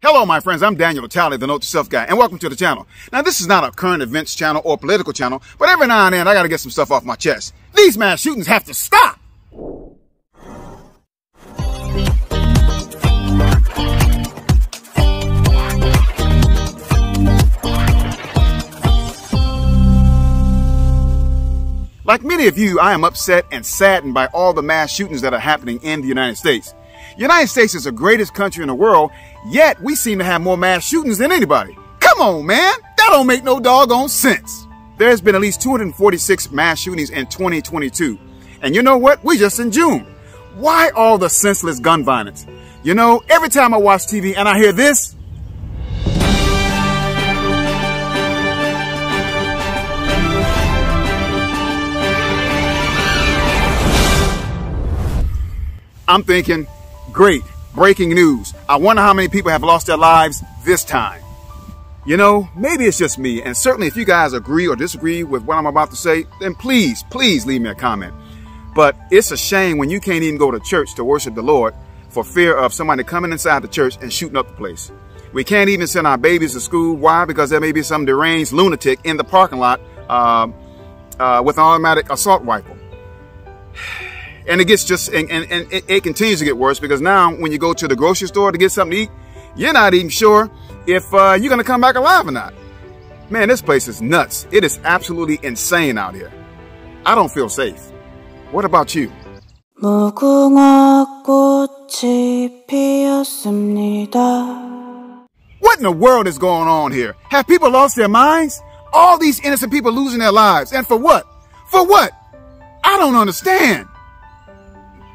Hello, my friends. I'm Daniel Talley, the Note to Self guy, and welcome to the channel. Now, this is not a current events channel or political channel, but every now and then I gotta get some stuff off my chest. These mass shootings have to stop! Like many of you, I am upset and saddened by all the mass shootings that are happening in the United States. The United States is the greatest country in the world, yet we seem to have more mass shootings than anybody. Come on, man! That don't make no doggone sense. There's been at least 246 mass shootings in 2022. And you know what? We're just in June. Why all the senseless gun violence? You know, every time I watch TV and I hear this, I'm thinking, great, breaking news. I wonder how many people have lost their lives this time. You know, maybe it's just me, and certainly if you guys agree or disagree with what I'm about to say, then please leave me a comment. But it's a shame when you can't even go to church to worship the Lord for fear of somebody coming inside the church and shooting up the place. We can't even send our babies to school. Why? Because there may be some deranged lunatic in the parking lot with an automatic assault rifle. And it gets it continues to get worse because now when you go to the grocery store to get something to eat, you're not even sure if you're going to come back alive or not. Man, this place is nuts. It is absolutely insane out here. I don't feel safe. What about you? 무궁화 꽃이 피었습니다. What in the world is going on here? Have people lost their minds? All these innocent people losing their lives. And for what? For what? I don't understand.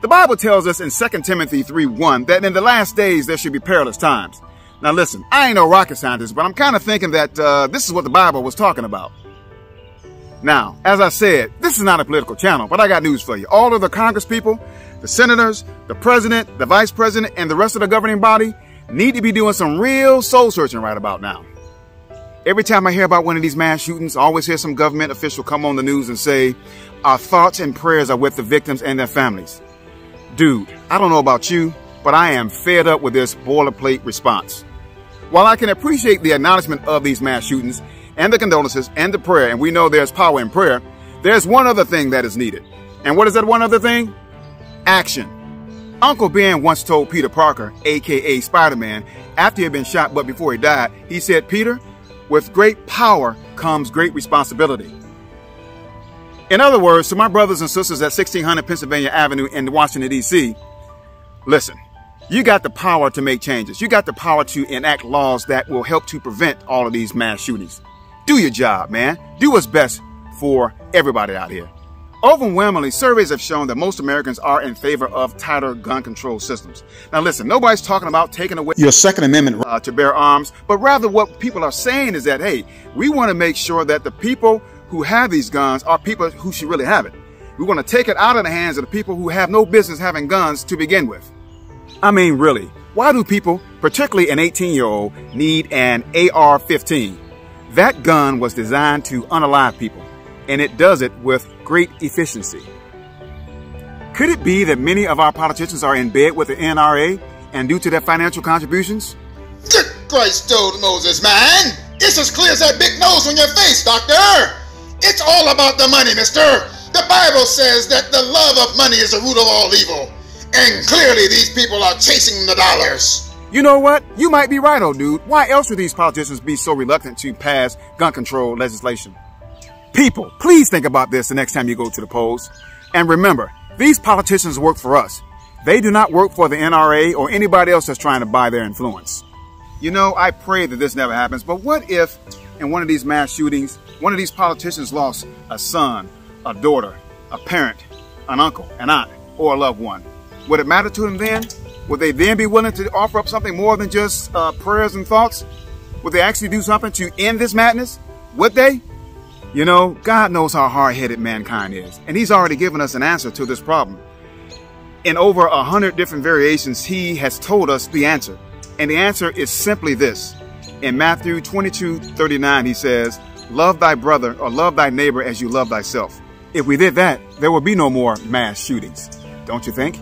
The Bible tells us in 2 Timothy 3:1 that in the last days there should be perilous times. Now listen, I ain't no rocket scientist, but I'm kind of thinking that this is what the Bible was talking about. Now, as I said, this is not a political channel, but I got news for you. All of the Congress people, the senators, the president, the vice president, and the rest of the governing body need to be doing some real soul searching right about now. Every time I hear about one of these mass shootings, I always hear some government official come on the news and say, our thoughts and prayers are with the victims and their families. Dude, I don't know about you, but I am fed up with this boilerplate response. While I can appreciate the acknowledgement of these mass shootings and the condolences and the prayer, and we know there's power in prayer, there's one other thing that is needed. And what is that one other thing? Action. Uncle Ben once told Peter Parker, aka Spider-Man, after he had been shot but before he died, he said, Peter, with great power comes great responsibility. In other words, to my brothers and sisters at 1600 Pennsylvania Avenue in Washington, D.C., listen, you got the power to make changes. You got the power to enact laws that will help to prevent all of these mass shootings. Do your job, man. Do what's best for everybody out here. Overwhelmingly, surveys have shown that most Americans are in favor of tighter gun control systems. Now listen, nobody's talking about taking away your Second Amendment right to bear arms, but rather what people are saying is that, hey, we want to make sure that the people who have these guns are people who should really have it. We want to take it out of the hands of the people who have no business having guns to begin with. I mean, really, why do people, particularly an 18-year-old, need an AR-15? That gun was designed to unalive people, and it does it with great efficiency. Could it be that many of our politicians are in bed with the NRA and due to their financial contributions? Good Christ, old Moses, man! It's as clear as that big nose on your face, doctor! It's all about the money, mister! The Bible says that the love of money is the root of all evil. And clearly these people are chasing the dollars. You know what? You might be right, old dude. Why else would these politicians be so reluctant to pass gun control legislation? People, please think about this the next time you go to the polls. And remember, these politicians work for us. They do not work for the NRA or anybody else that's trying to buy their influence. You know, I pray that this never happens, but what if in one of these mass shootings, one of these politicians lost a son, a daughter, a parent, an uncle, an aunt, or a loved one? Would it matter to them then? Would they then be willing to offer up something more than just prayers and thoughts? Would they actually do something to end this madness? Would they? You know, God knows how hard-headed mankind is, and he's already given us an answer to this problem. In over 100 different variations, he has told us the answer. And the answer is simply this. In Matthew 22:39, he says, love thy brother or love thy neighbor as you love thyself. If we did that, there would be no more mass shootings. Don't you think?